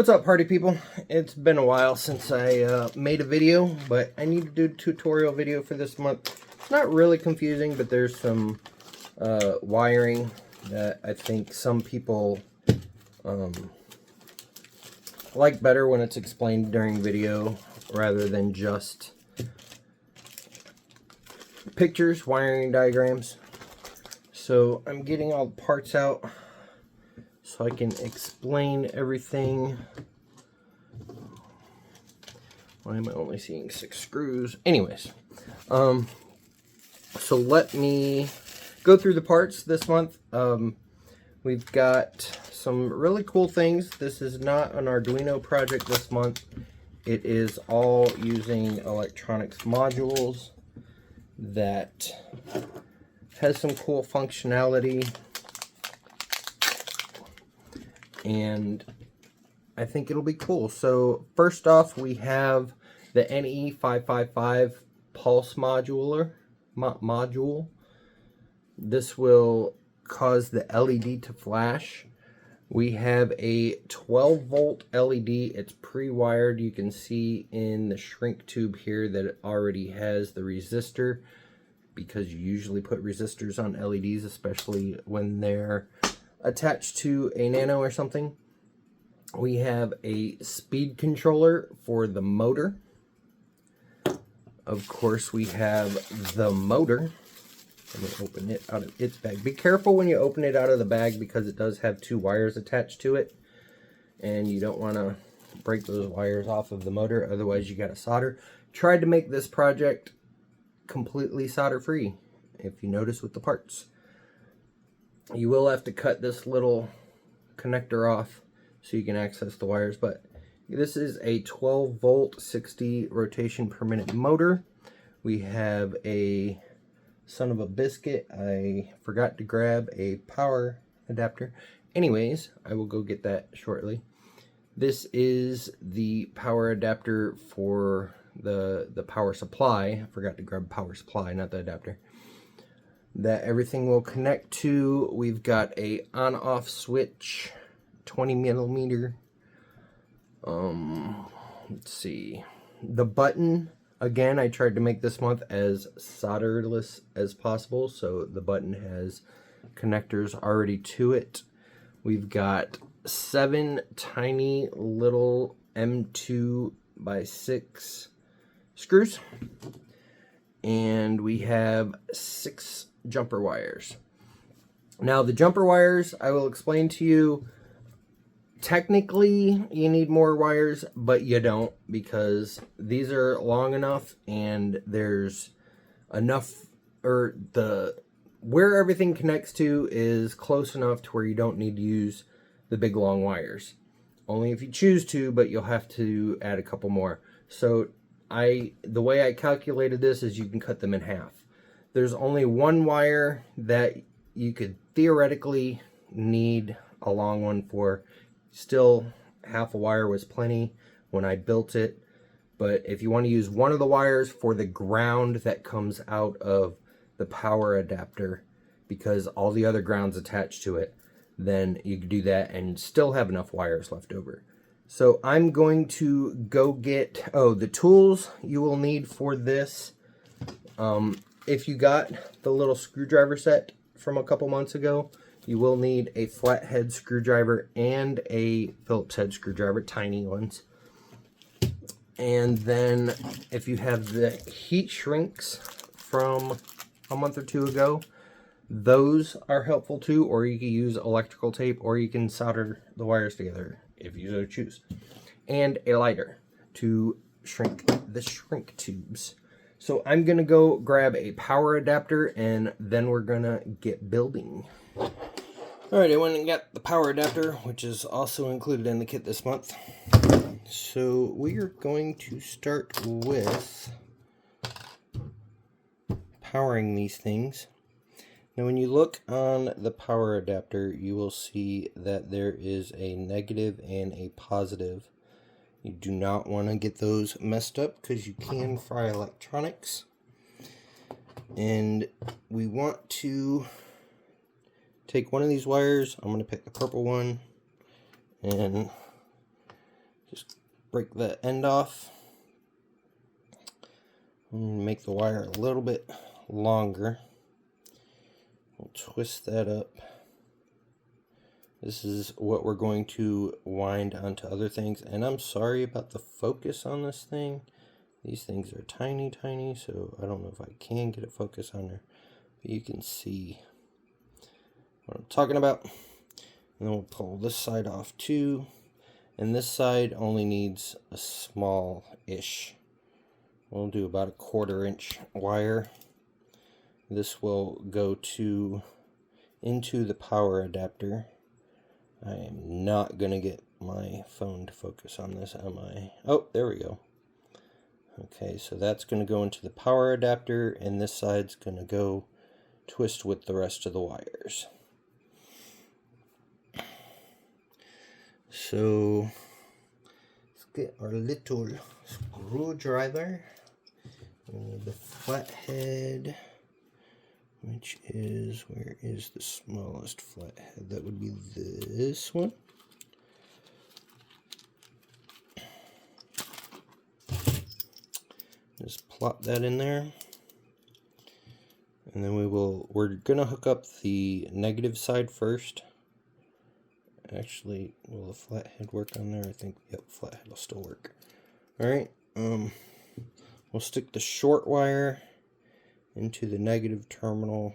What's up, party people? It's been a while since I made a video, but I need to do a tutorial video for this month. It's not really confusing, but there's some wiring that I think some people like better when it's explained during video rather than just pictures, wiring diagrams. So I'm getting all the parts out so I can explain everything. Why am I only seeing 6 screws? Anyways, so let me go through the parts this month. We've got some really cool things. This is not an Arduino project this month. It is all using electronics modules that has some cool functionality. And I think it'll be cool. So first off, we have the NE555 pulse module. This will cause the LED to flash. We have a 12 volt LED. It's pre-wired. You can see in the shrink tube here that it already has the resistor, because you usually put resistors on LEDs, especially when they're attached to a nano or something. We have a speed controller for the motor. Of course, we have the motor. Let me open it out of its bag. Be careful when you open it out of the bag, because it does have 2 wires attached to it, and you don't want to break those wires off of the motor, otherwise you got to solder. Tried to make this project completely solder free, if you notice with the parts. You will have to cut this little connector off so you can access the wires, but this is a 12 volt 60 rotation per minute motor. We have a son of a biscuit. I forgot to grab a power adapter. Anyways, I will go get that shortly. This is the power adapter for the power supply. I forgot to grab power supply, not the adapter. That everything will connect to. We've got a on-off switch, 20 millimeter. Let's see. The button, again, I tried to make this month as solderless as possible, so the button has connectors already to it. We've got 7 tiny little M2 by 6 screws, and we have 6 jumper wires. Now the jumper wires, I will explain to you, technically you need more wires, but you don't, because these are long enough and there's enough, or where everything connects to is close enough to where you don't need to use the big long wires. Only if you choose to, but you'll have to add a couple more. So the way I calculated this is you can cut them in half. There's only 1 wire that you could theoretically need a long one for. Still, half a wire was plenty when I built it. But if you want to use one of the wires for the ground that comes out of the power adapter, because all the other ground's attached to it, then you can do that and still have enough wires left over. So I'm going to go get, the tools you will need for this. If you got the little screwdriver set from a couple months ago, you will need a flathead screwdriver and a Phillips head screwdriver, tiny ones. And then if you have the heat shrinks from a month or 2 ago, those are helpful too, or you can use electrical tape, or you can solder the wires together if you so choose. And a lighter to shrink the shrink tubes. So I'm gonna go grab a power adapter, and then we're gonna get building. Alright, I went and got the power adapter, which is also included in the kit this month. So we are going to start with powering these things. Now when you look on the power adapter, you will see that there is a negative and a positive. You do not want to get those messed up, because you can fry electronics. And we want to take one of these wires. I'm going to pick the purple one and break the end off. Make the wire a little bit longer. We'll twist that up. This is what we're going to wind onto other things. And I'm sorry about the focus on this thing. These things are tiny, tiny, so I don't know if I can get a focus on there. But you can see what I'm talking about. And then we'll pull this side off too. And this side only needs a small-ish. We'll do about a 1/4 inch wire. This will go into the power adapter. I am not going to get my phone to focus on this, am I? Oh, there we go. Okay, so that's going to go into the power adapter, and this side's going to go twist with the rest of the wires. So, let's get our little screwdriver. We need the flathead, which is, where is the smallest flathead? That would be this one. Just plop that in there. And then we're gonna hook up the negative side first. Actually, will the flathead work on there? I think, yep, flathead will still work. Alright, we'll stick the short wire into the negative terminal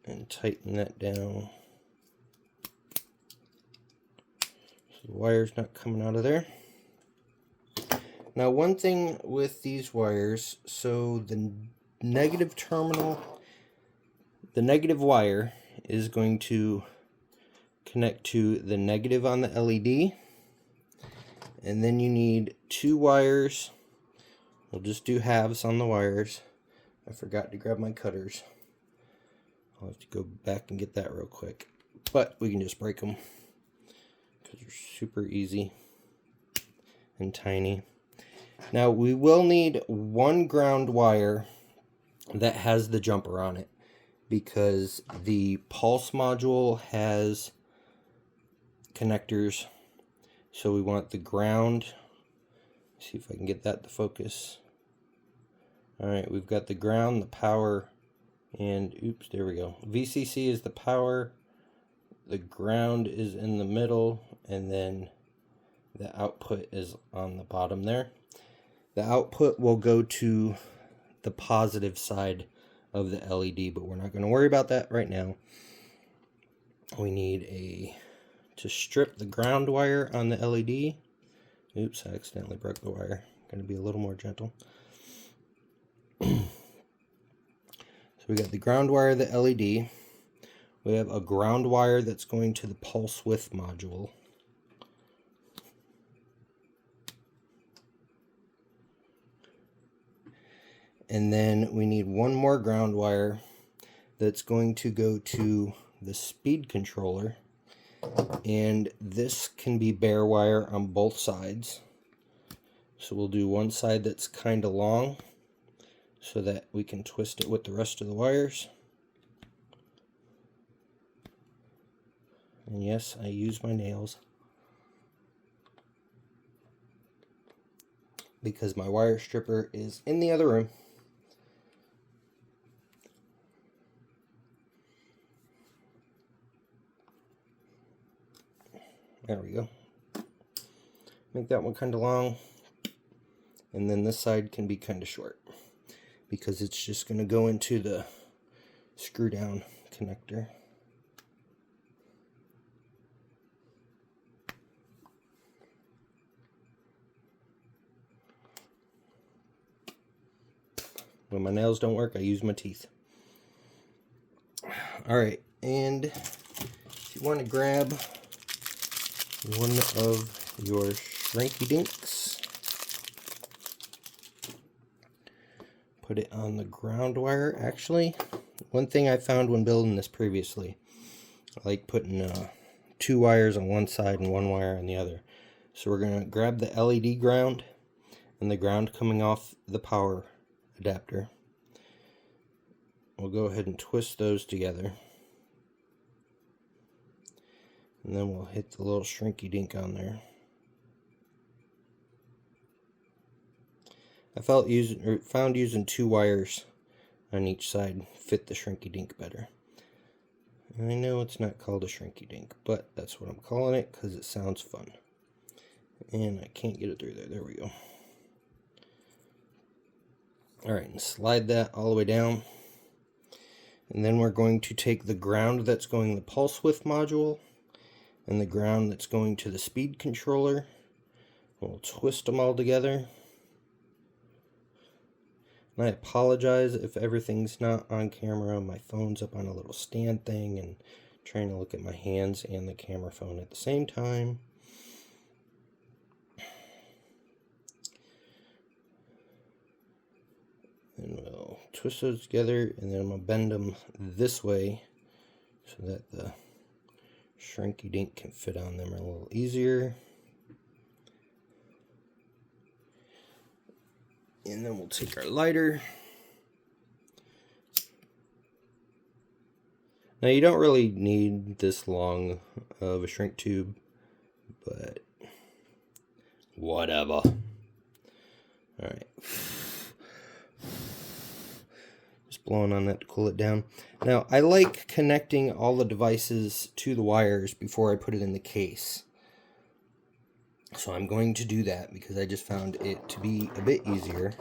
and tighten that down so the wire's not coming out of there. Now, one thing with these wires, so the negative terminal, the negative wire is going to connect to the negative on the LED, and then you need 2 wires. We'll just do halves on the wires. I forgot to grab my cutters. I'll have to go back and get that real quick. But we can just break them because they're super easy and tiny. Now we will need 1 ground wire that has the jumper on it, because the pulse module has connectors. So we want the ground. See if I can get that to focus. Alright, we've got the ground, the power, and oops, there we go. VCC is the power, the ground is in the middle, and then the output is on the bottom there. The output will go to the positive side of the LED, but we're not going to worry about that right now. We need to strip the ground wire on the LED. Oops, I accidentally broke the wire. Going to be a little more gentle. So we got the ground wire, the LED. We have a ground wire that's going to the pulse width module. And then we need 1 more ground wire that's going to go to the speed controller. And this can be bare wire on both sides. So we'll do one side that's kind of long so that we can twist it with the rest of the wires. And yes, I use my nails because my wire stripper is in the other room. There we go. Make that one kind of long. And then this side can be kind of short, because it's just going to go into the screw down connector. When my nails don't work, I use my teeth. Alright, and if you want to grab one of your shrinky dinks, put it on the ground wire. Actually, one thing I found when building this previously, I like putting 2 wires on one side and 1 wire on the other. So we're going to grab the LED ground and the ground coming off the power adapter. We'll go ahead and twist those together. And then we'll hit the little shrinky dink on there. I found using 2 wires on each side fit the shrinky dink better. And I know it's not called a shrinky dink, but that's what I'm calling it because it sounds fun. And I can't get it through there. There we go. Alright, and slide that all the way down. And then we're going to take the ground that's going to the pulse width module and the ground that's going to the speed controller. We'll twist them all together. And I apologize if everything's not on camera. My phone's up on a little stand thing and trying to look at my hands and the camera phone at the same time. And we'll twist those together, and then I'm going to bend them this way so that the shrinky dink can fit on them a little easier. And then we'll take our lighter. Now you don't really need this long of a shrink tube, but whatever. Alright. Just blowing on that to cool it down. Now I like connecting all the devices to the wires before I put it in the case. So I'm going to do that because I just found it to be a bit easier.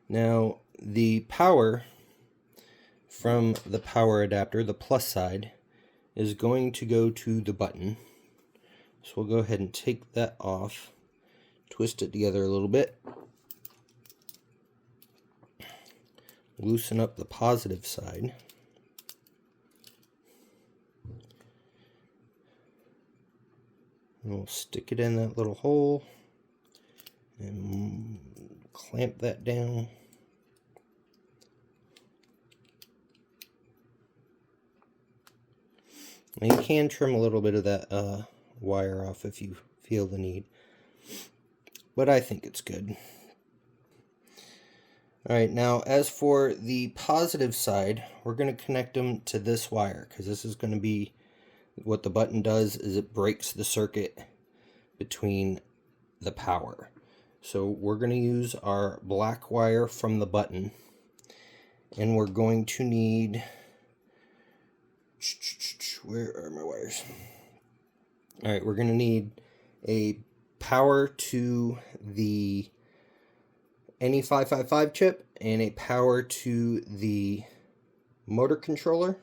Now, the power from the power adapter, the plus side, is going to go to the button. So we'll go ahead and take that off, twist it together a little bit, loosen up the positive side. And we'll stick it in that little hole and clamp that down. Now you can trim a little bit of that wire off if you feel the need, but I think it's good. Alright, now as for the positive side, we're going to connect them to this wire because this is going to be what the button does, is it breaks the circuit between the power. So we're going to use our black wire from the button, and we're going to need, where are my wires? Alright, we're going to need a power to the NE555 chip and a power to the motor controller.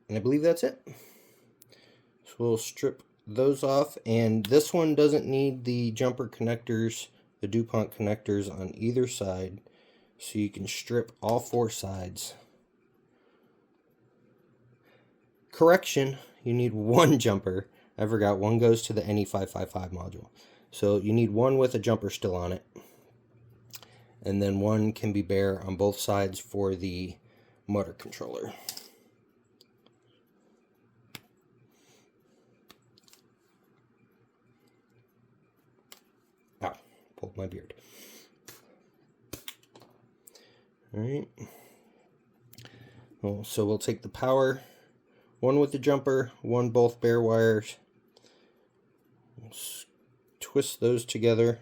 And I believe that's it. So we'll strip those off, and this one doesn't need the jumper connectors, the DuPont connectors on either side, so you can strip all 4 sides. Correction, you need 1 jumper. I forgot, one goes to the NE555 module. So you need 1 with a jumper still on it, and then 1 can be bare on both sides for the motor controller. Pulled my beard. Alright. Well, so we'll take the power, 1 with the jumper, 1 both bare wires. Let's twist those together.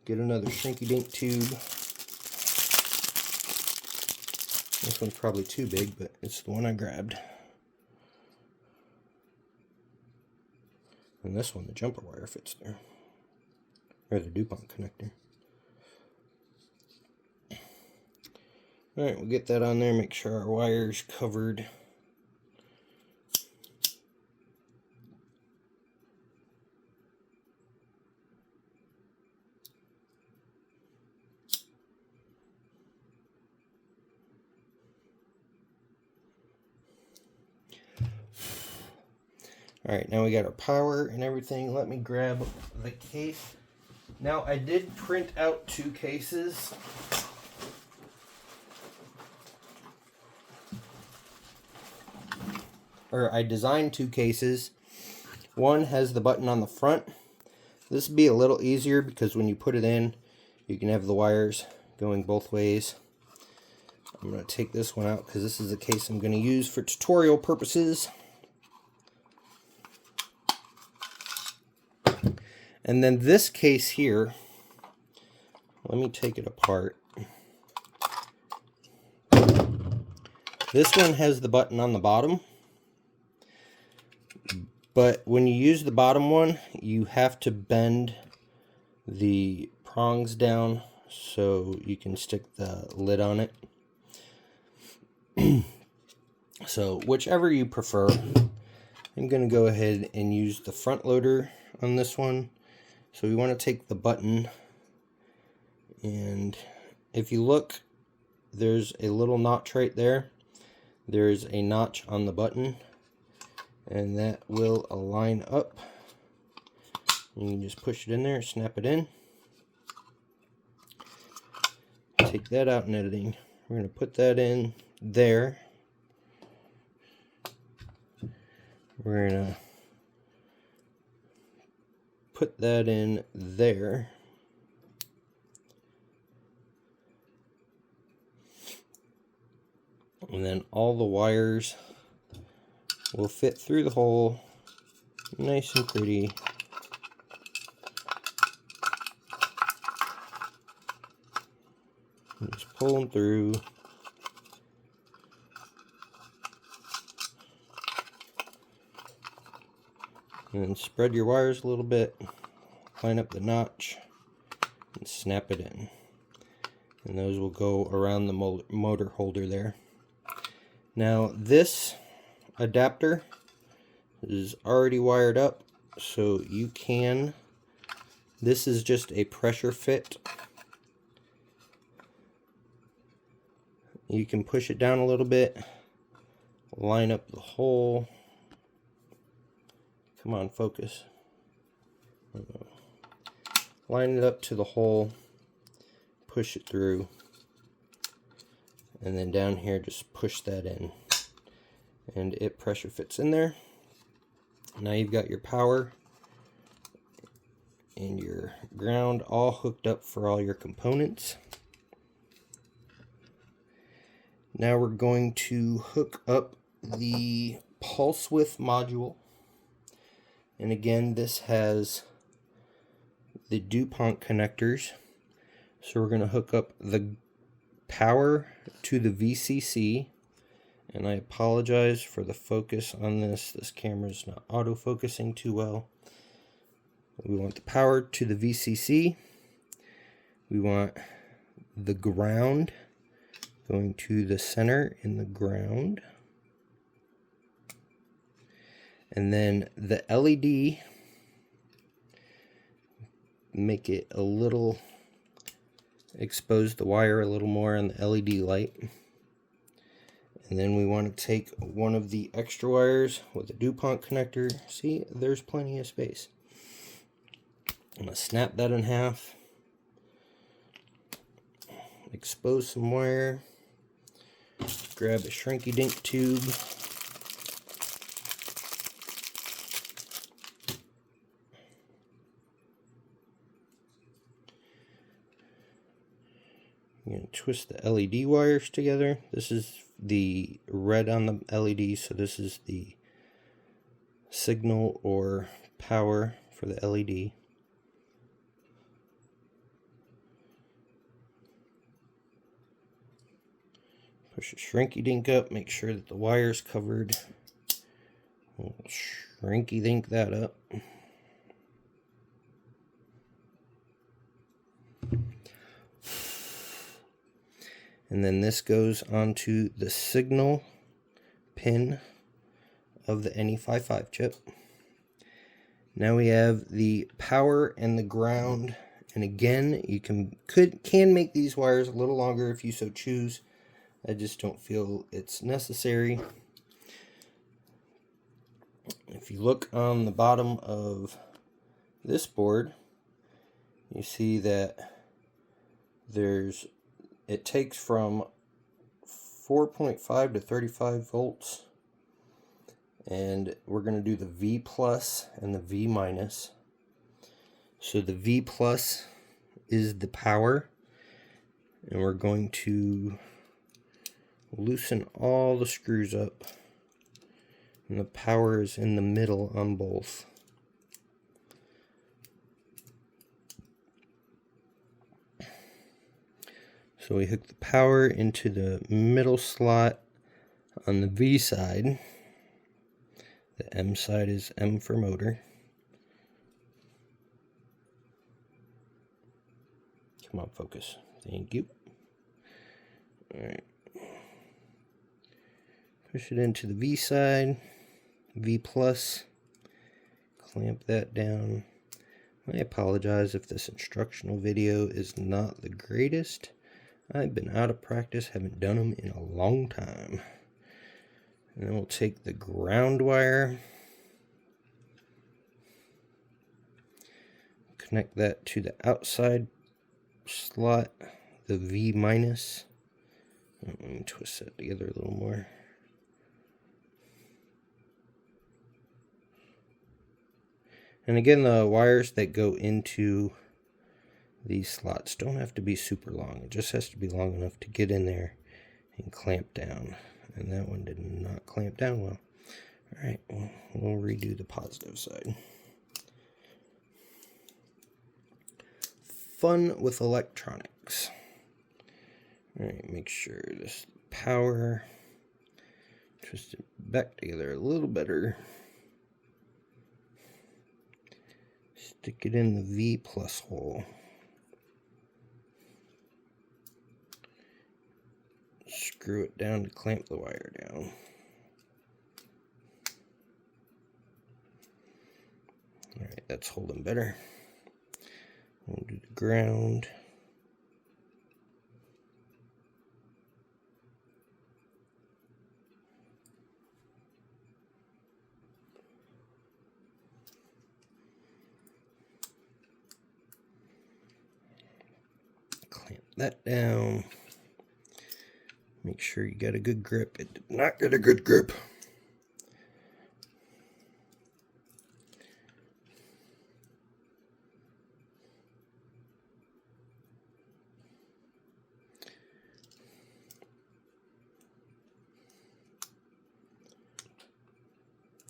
Get another shinky dink tube. This one's probably too big, but it's the one I grabbed. And this one, the jumper wire fits there. Or the DuPont connector. Alright, we'll get that on there, make sure our wire's covered. Alright, now we got our power and everything. Let me grab the case. Now, I did print out 2 cases. Or I designed 2 cases. One has the button on the front. This would be a little easier because when you put it in, you can have the wires going both ways. I'm going to take this one out because this is the case I'm going to use for tutorial purposes. And then this case here, let me take it apart. This one has the button on the bottom, but when you use the bottom one, you have to bend the prongs down so you can stick the lid on it. So whichever you prefer, I'm going to go ahead and use the front loader on this one. So we want to take the button, and if you look, there's a little notch right there. There's a notch on the button, and that will align up. You can just push it in there, snap it in. Take that out in editing. We're going to put that in there. We're going to put that in there. And then all the wires will fit through the hole nice and pretty. Just pull them through. And then spread your wires a little bit, line up the notch, and snap it in. And those will go around the motor holder there. Now this adapter is already wired up, so you can, this is just a pressure fit. You can push it down a little bit, line up the hole. Come on, focus. Line it up to the hole, push it through, and then down here just push that in, and it pressure fits in there. Now you've got your power and your ground all hooked up for all your components. Now we're going to hook up the pulse width module. And again, this has the DuPont connectors. So we're going to hook up the power to the VCC. And I apologize for the focus on this. This camera's not auto-focusing too well. We want the power to the VCC. We want the ground going to the center in the ground. And then the LED, make it a little, expose the wire a little more on the LED light. And then we want to take one of the extra wires with a DuPont connector. See, there's plenty of space. I'm going to snap that in half. Expose some wire. Grab a shrinky dink tube. I'm going to twist the LED wires together. This is the red on the LED, so this is the signal or power for the LED. Push a shrinky dink up, make sure that the wire's covered. We'll shrinky dink that up. And then this goes onto the signal pin of the NE55 chip. Now we have the power and the ground. And again, you can make these wires a little longer if you so choose. I just don't feel it's necessary. If you look on the bottom of this board, you see that it takes from 4.5 to 35 volts, and we're going to do the V plus and the V minus. So the V plus is the power, and we're going to loosen all the screws up. And the power is in the middle on both. So we hook the power into the middle slot on the V side. The M side is M for motor. Come on, focus. Thank you. Alright. Push it into the V side. V plus. Clamp that down. I apologize if this instructional video is not the greatest. I've been out of practice, haven't done them in a long time. And then we'll take the ground wire, connect that to the outside slot, the V minus. Let me twist that together a little more. And again, the wires that go into these slots don't have to be super long. It just has to be long enough to get in there and clamp down. And that one did not clamp down well. Alright, we'll redo the positive side. Fun with electronics. Alright, make sure this power, twist it back together a little better. Stick it in the V plus hole. Screw it down to clamp the wire down. Alright, that's holding better. We'll do the ground. Clamp that down. Make sure you got a good grip. It did not get a good grip.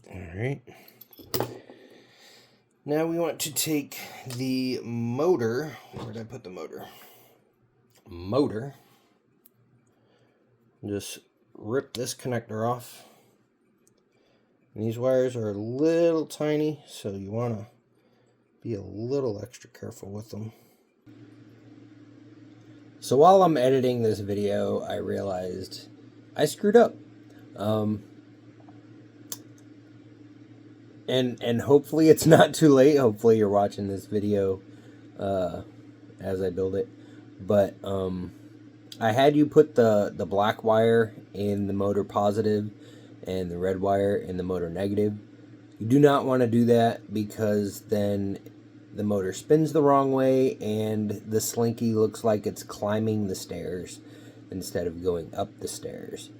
Alright. Now we want to take the motor. Where did I put the motor? Motor. Just rip this connector off. And these wires are a little tiny, so you want to be a little extra careful with them. So while I'm editing this video, I realized I screwed up. And hopefully it's not too late. Hopefully you're watching this video as I build it. But I had you put the black wire in the motor positive and the red wire in the motor negative. You do not want to do that because then the motor spins the wrong way and the slinky looks like it's climbing the stairs instead of going up the stairs.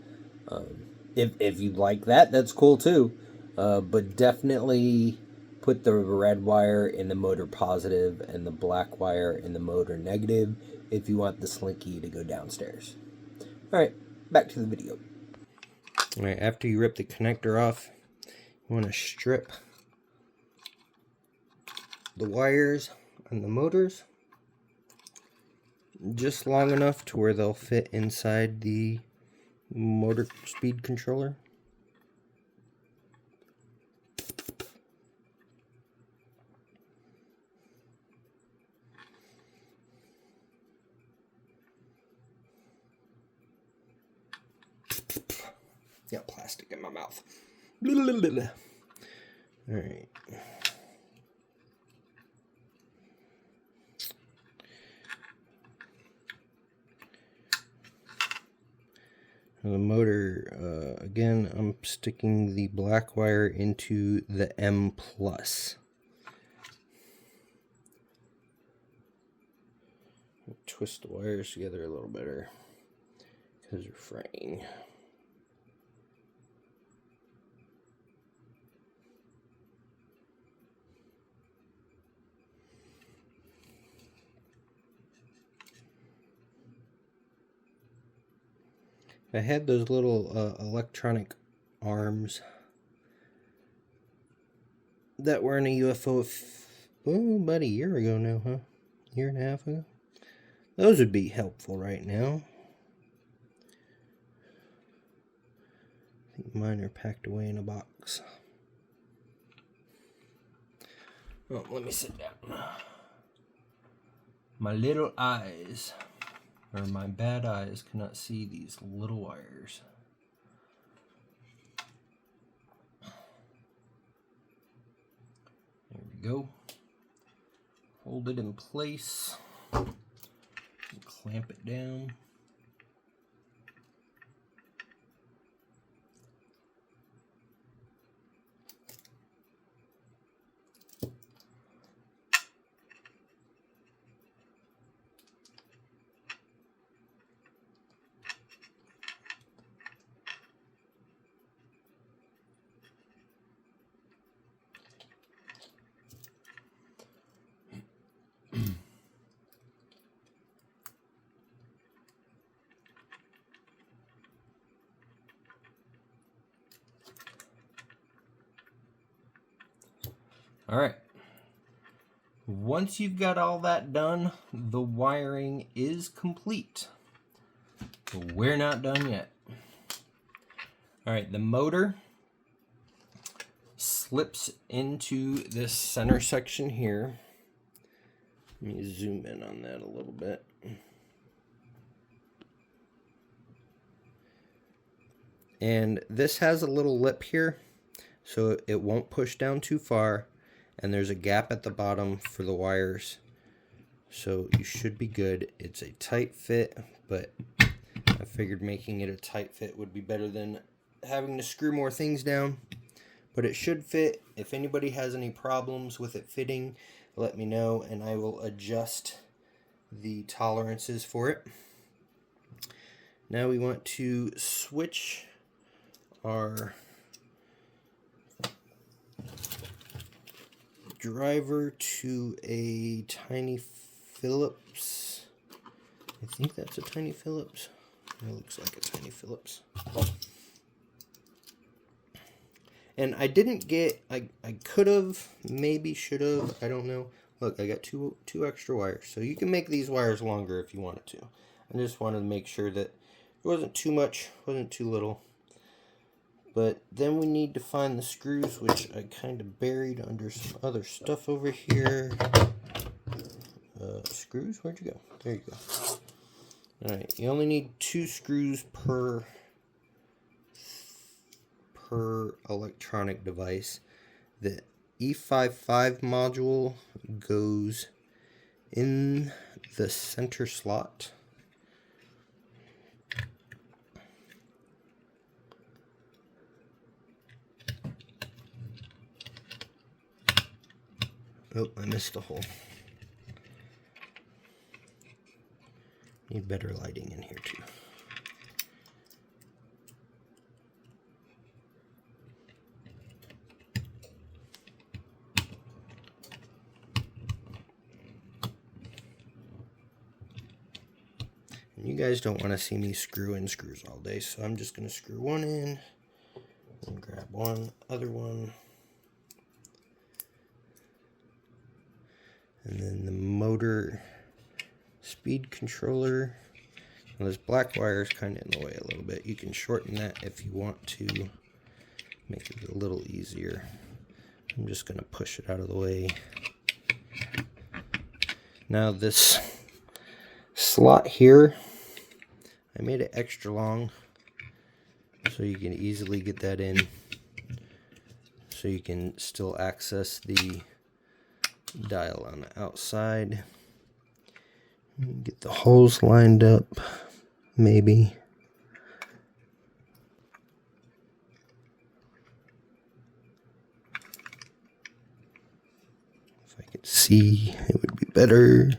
If you like that, that's cool too. But definitely put the red wire in the motor positive and the black wire in the motor negative if you want the slinky to go downstairs. Alright, back to the video. Alright, after you rip the connector off, you want to strip the wires on the motors just long enough to where they'll fit inside the motor speed controller. Got plastic in my mouth. Alright. The motor, again, I'm sticking the black wire into the M plus. Twist the wires together a little better because they're fraying. I had those little electronic arms that were in a UFO about a year ago now, huh? Year and a half ago. Those would be helpful right now. I think mine are packed away in a box. Oh, let me sit down. My little eyes, or my bad eyes, cannot see these little wires. There we go. Hold it in place. Clamp it down. All right. Once you've got all that done, the wiring is complete. But we're not done yet. All right, the motor slips into this center section here. Let me zoom in on that a little bit. And this has a little lip here, so it won't push down too far. And there's a gap at the bottom for the wires, so you should be good. It's a tight fit, but I figured making it a tight fit would be better than having to screw more things down. But it should fit. If anybody has any problems with it fitting, let me know and I will adjust the tolerances for it. Now we want to switch our driver to a tiny Phillips. I think that's a tiny Phillips. It looks like a tiny Phillips. And I didn't get, I could have, maybe should have, I don't know. Look, I got two extra wires. So you can make these wires longer if you wanted to. I just wanted to make sure that it wasn't too much, wasn't too little. But then we need to find the screws, which I kind of buried under some other stuff over here. Screws? Where'd you go? There you go. Alright, you only need 2 screws per electronic device. The E55 module goes in the center slot. Oh, I missed a hole. Need better lighting in here too. And you guys don't want to see me screw in screws all day, so I'm just going to screw one in and grab one other one. And then the motor speed controller. Now this black wire is kind of in the way a little bit. You can shorten that if you want to make it a little easier. I'm just going to push it out of the way. Now this slot here, I made it extra long so you can easily get that in, so you can still access the dial on the outside. Get the holes lined up, maybe. If I could see, it would be better.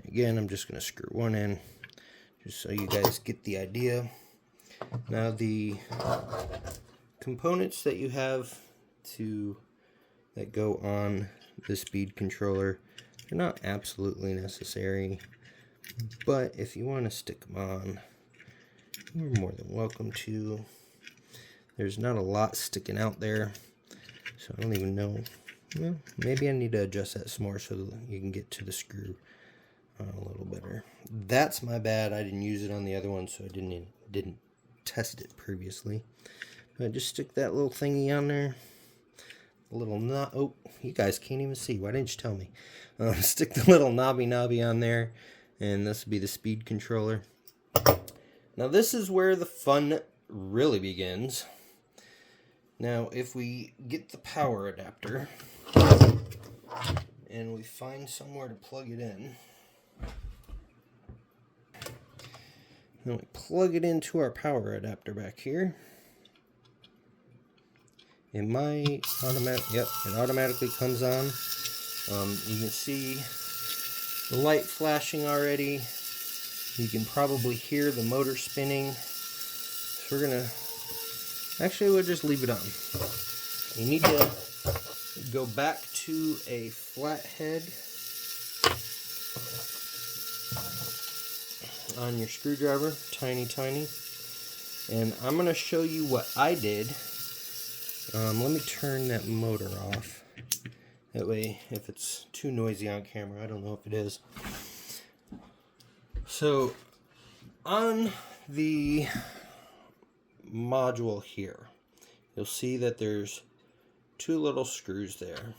Again, I'm just going to screw one in, just so you guys get the idea. Now the components that you have that go on the speed controller are not absolutely necessary, but if you want to stick them on, you're more than welcome to. There's not a lot sticking out there, so I don't even know. Well, maybe I need to adjust that some more so that you can get to the screw a little better. That's my bad. I didn't use it on the other one, so I didn't test it previously. But just stick that little thingy on there. A little knot. Oh, you guys can't even see. Why didn't you tell me? Stick the little knobby on there, and this will be the speed controller. Now this is where the fun really begins. Now if we get the power adapter and we find somewhere to plug it in, then we plug it into our power adapter back here. It might it automatically comes on. You can see the light flashing already. You can probably hear the motor spinning. So we'll just leave it on. You need to go back to a flathead on your screwdriver, tiny. And I'm going to show you what I did. Let me turn that motor off. That way, if it's too noisy on camera, I don't know if it is. So, on the module here, you'll see that there's two little screws there.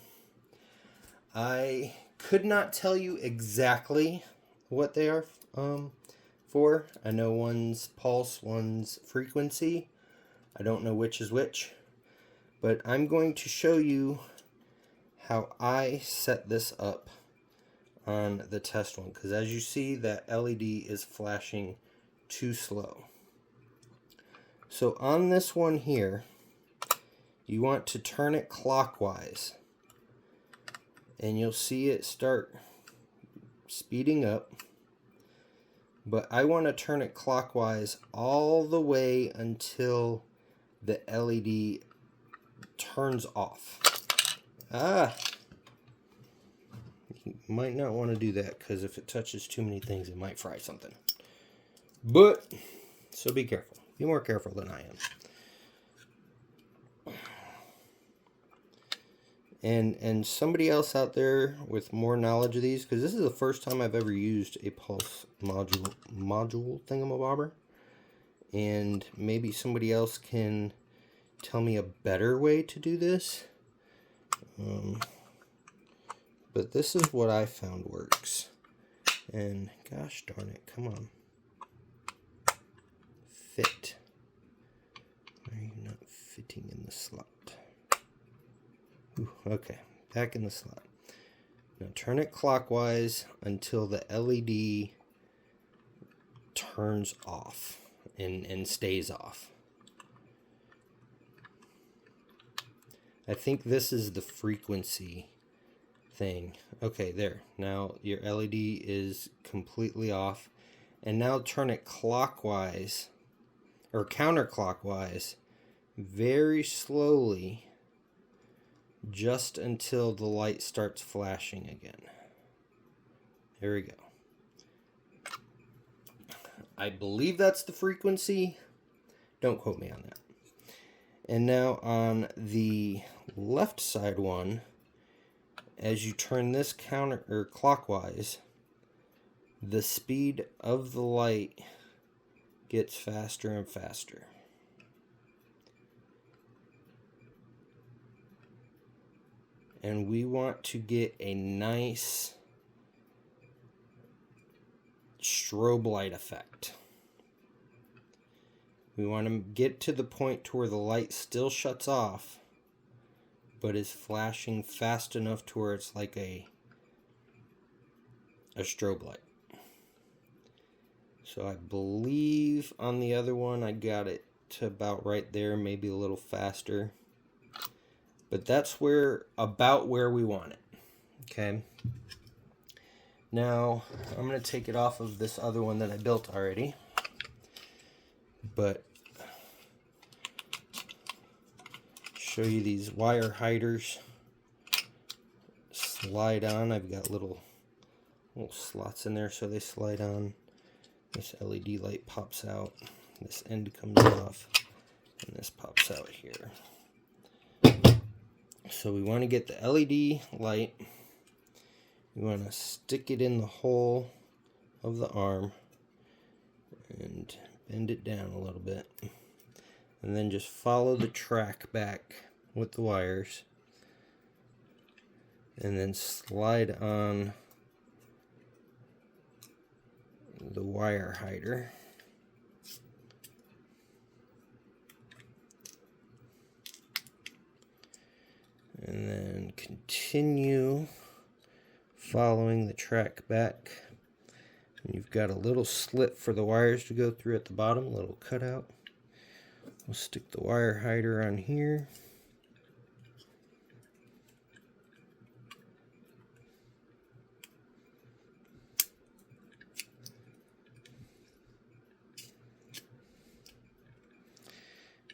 I could not tell you exactly what they are for. I know one's pulse, one's frequency. I don't know which is which. But I'm going to show you how I set this up on the test one, because as you see, that LED is flashing too slow. So on this one here, you want to turn it clockwise, and you'll see it start speeding up. But I want to turn it clockwise all the way until the LED turns off. You might not want to do that, because if it touches too many things, it might fry something. But, so be careful. Be more careful than I am. And somebody else out there with more knowledge of these, because this is the first time I've ever used a pulse module thingamabobber, and maybe somebody else can tell me a better way to do this. But this is what I found works. And gosh darn it, come on. Fit. Why are you not fitting in the slot? Ooh, okay, back in the slot. Now turn it clockwise until the LED turns off and stays off. I think this is the frequency thing. Okay, there. Now your LED is completely off. And now turn it clockwise or counterclockwise very slowly, just until the light starts flashing again. There we go. I believe that's the frequency. Don't quote me on that. And now on the left side one, as you turn this clockwise, the speed of the light gets faster and faster. And we want to get a nice strobe light effect. We want to get to the point to where the light still shuts off, but is flashing fast enough to where it's like a strobe light. So I believe on the other one I got it to about right there, maybe a little faster. But that's about where we want it. Okay. Now I'm going to take it off of this other one that I built already. But show you these wire hiders slide on. I've got little slots in there so they slide on. This LED light pops out, this end comes off, and this pops out here. So we want to get the LED light, we want to stick it in the hole of the arm and bend it down a little bit, and then just follow the track back with the wires, and then slide on the wire hider. And then continue following the track back. And you've got a little slit for the wires to go through at the bottom, a little cutout. We'll stick the wire hider on here.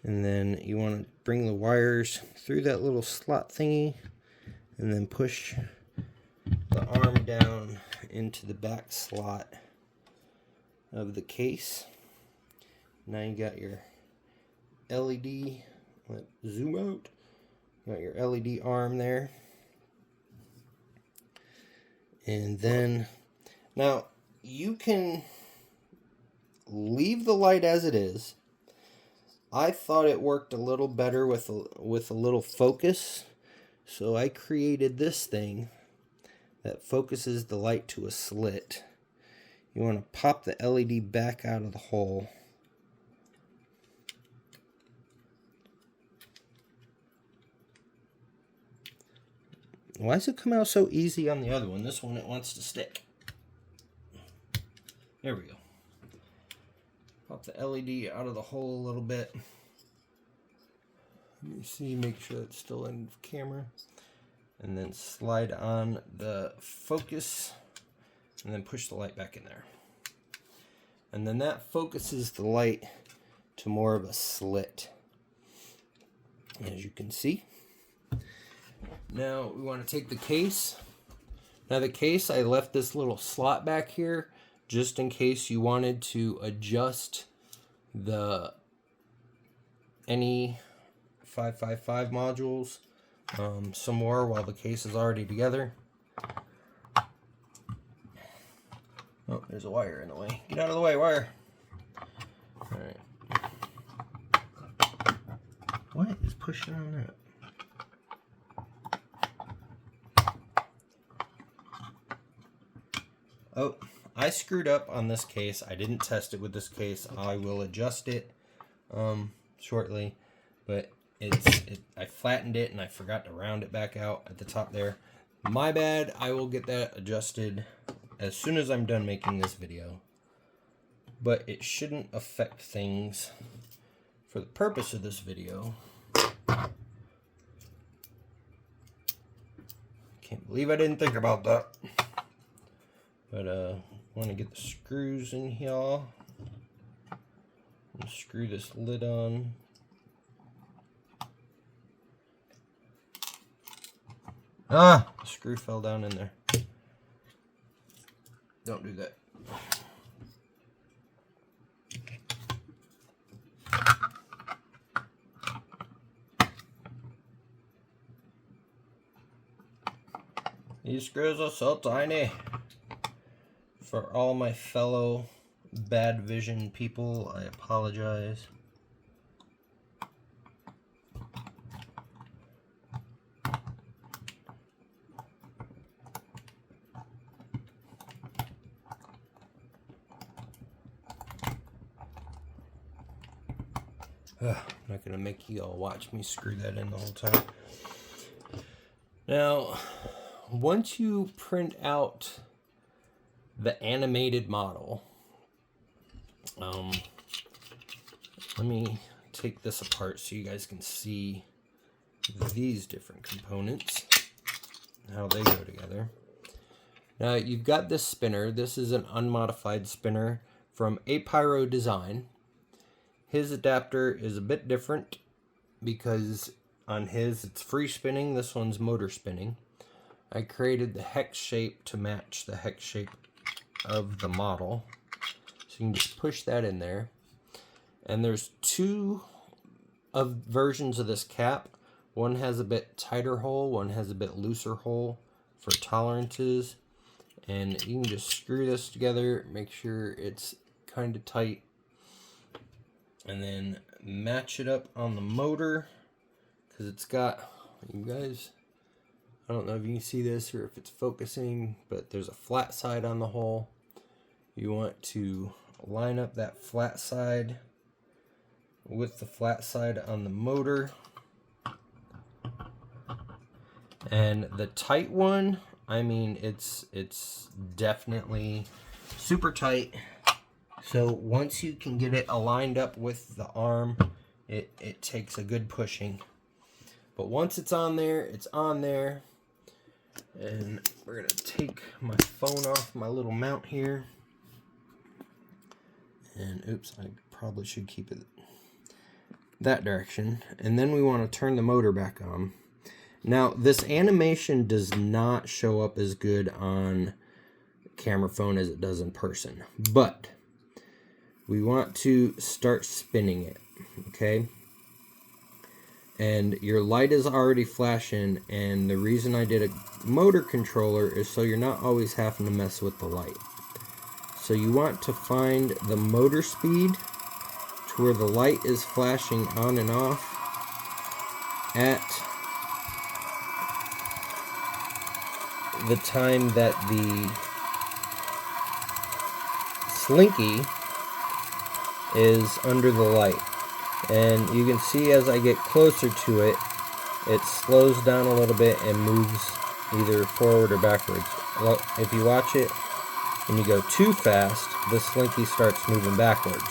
And then you want to bring the wires through that little slot thingy and then push the arm down into the back slot of the case. Now you got your LED, zoom out, got your LED arm there. And then, now you can leave the light as it is. I thought it worked a little better with a little focus, so I created this thing that focuses the light to a slit. You want to pop the LED back out of the hole. Why does it come out so easy on the other one? This one, it wants to stick. There we go. Pop the LED out of the hole a little bit. Let me see, make sure it's still in camera. And then slide on the focus and then push the light back in there. And then that focuses the light to more of a slit, as you can see. Now we want to take the case. Now the case, I left this little slot back here just in case you wanted to adjust any 555 modules some more while the case is already together. Oh, there's a wire in the way. Get out of the way, wire. Alright. What is pushing on that? Oh, I screwed up on this case. I didn't test it with this case. I will adjust it shortly, but I flattened it and I forgot to round it back out at the top there. My bad. I will get that adjusted as soon as I'm done making this video, but it shouldn't affect things for the purpose of this video. Can't believe I didn't think about that. But want to get the screws in here and screw this lid on. Ah, the screw fell down in there. Don't do that. These screws are so tiny. For all my fellow bad vision people, I apologize. I'm not going to make you all watch me screw that in the whole time. Now, once you print out the animated model, let me take this apart so you guys can see these different components, how they go together. Now, you've got this spinner. This is an unmodified spinner from Apyro Design. His adapter is a bit different because on his, it's free spinning. This one's motor spinning. I created the hex shape to match the hex shape of the model. So you can just push that in there. And there's two versions of this cap. One has a bit tighter hole, one has a bit looser hole for tolerances. And you can just screw this together, make sure it's kind of tight, and then match it up on the motor, because it's got, you guys, I don't know if you can see this or if it's focusing, but there's a flat side on the hole. You want to line up that flat side with the flat side on the motor. And the tight one, I mean, it's definitely super tight. So once you can get it aligned up with the arm, it takes a good pushing. But once it's on there, it's on there. And we're gonna take my phone off my little mount here. And oops, I probably should keep it that direction. And then we want to turn the motor back on. Now, this animation does not show up as good on camera phone as it does in person, but we want to start spinning it, okay? And your light is already flashing, and the reason I did a motor controller is so you're not always having to mess with the light. So you want to find the motor speed to where the light is flashing on and off at the time that the slinky is under the light. And you can see as I get closer to it, it slows down a little bit and moves either forward or backwards. If you watch it, when you go too fast, the slinky starts moving backwards.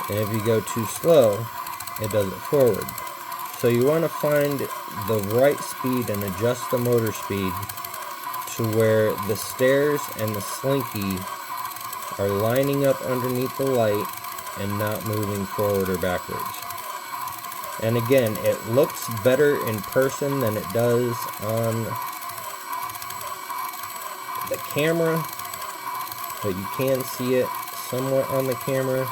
And if you go too slow, it does it forward. So you want to find the right speed and adjust the motor speed to where the stairs and the slinky are lining up underneath the light and not moving forward or backwards. And again, it looks better in person than it does on the camera, but you can see it somewhat on the camera.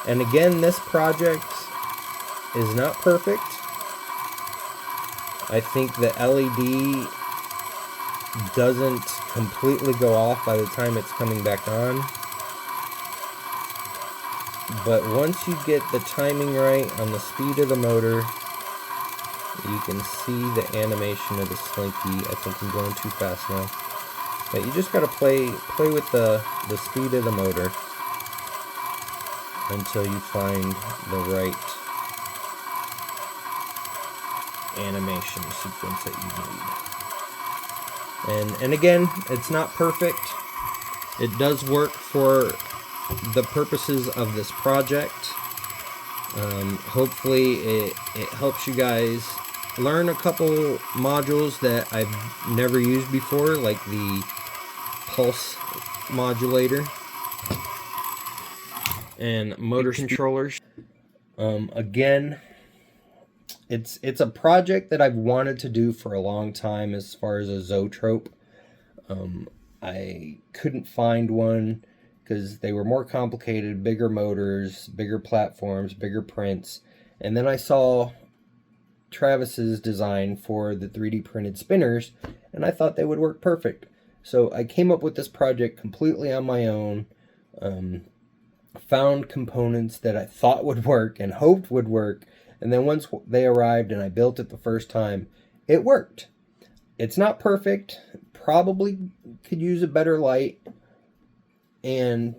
And again, this project is not perfect. I think the LED doesn't completely go off by the time it's coming back on. But once you get the timing right on the speed of the motor, you can see the animation of the slinky. I think I'm going too fast now. But you just got to play with the speed of the motor until you find the right animation sequence that you need. And again, it's not perfect. It does work for the purposes of this project. Hopefully it helps you guys learn a couple modules that I've never used before, like the pulse modulator and motor controllers. Again, it's a project that I've wanted to do for a long time as far as a Zoetrope. I couldn't find one because they were more complicated, bigger motors, bigger platforms, bigger prints. And then I saw Travis's design for the 3D printed spinners, and I thought they would work perfect. So I came up with this project completely on my own, found components that I thought would work and hoped would work, and then once they arrived and I built it the first time, it worked. It's not perfect, probably could use a better light, and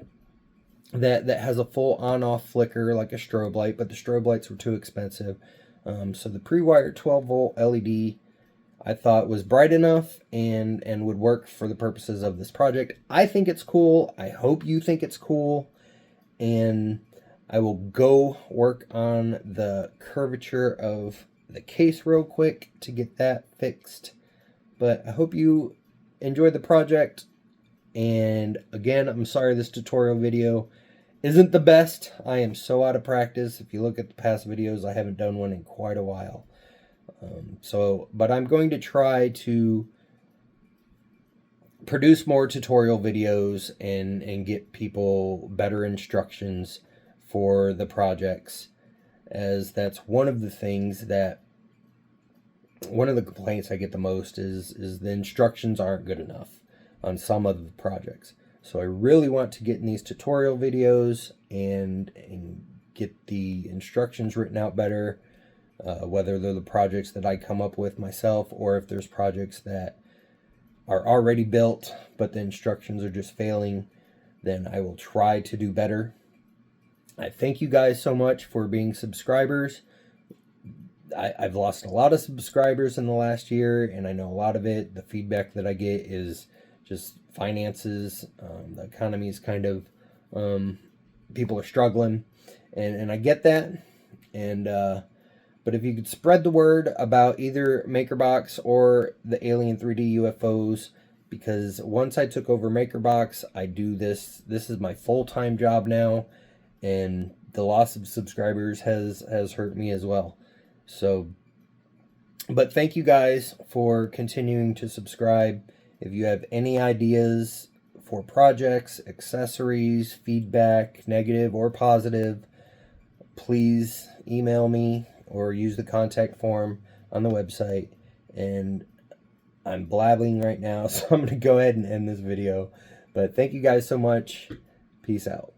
that has a full on-off flicker like a strobe light, but the strobe lights were too expensive. So the pre-wired 12-volt LED I thought was bright enough and would work for the purposes of this project. I think it's cool. I hope you think it's cool. And I will go work on the curvature of the case real quick to get that fixed. But I hope you enjoyed the project. And again, I'm sorry this tutorial video isn't the best. I am so out of practice. If you look at the past videos, I haven't done one in quite a while. But I'm going to try to produce more tutorial videos and get people better instructions for the projects, as that's one of the things that, one of the complaints I get the most is the instructions aren't good enough on some of the projects. So I really want to get in these tutorial videos and get the instructions written out better, whether they're the projects that I come up with myself, or if there's projects that are already built but the instructions are just failing, then I will try to do better. I thank you guys so much for being subscribers. I've lost a lot of subscribers in the last year, and I know a lot of it, the feedback that I get is just finances. The economy is kind of, people are struggling, and I get that. And but if you could spread the word about either MakerBox or the Alien 3D UFOs, because once I took over MakerBox, I do this. This is my full-time job now, and the loss of subscribers has hurt me as well. So, but thank you guys for continuing to subscribe. If you have any ideas for projects, accessories, feedback, negative or positive, please email me or use the contact form on the website. And I'm blabbing right now, so I'm going to go ahead and end this video. But thank you guys so much. Peace out.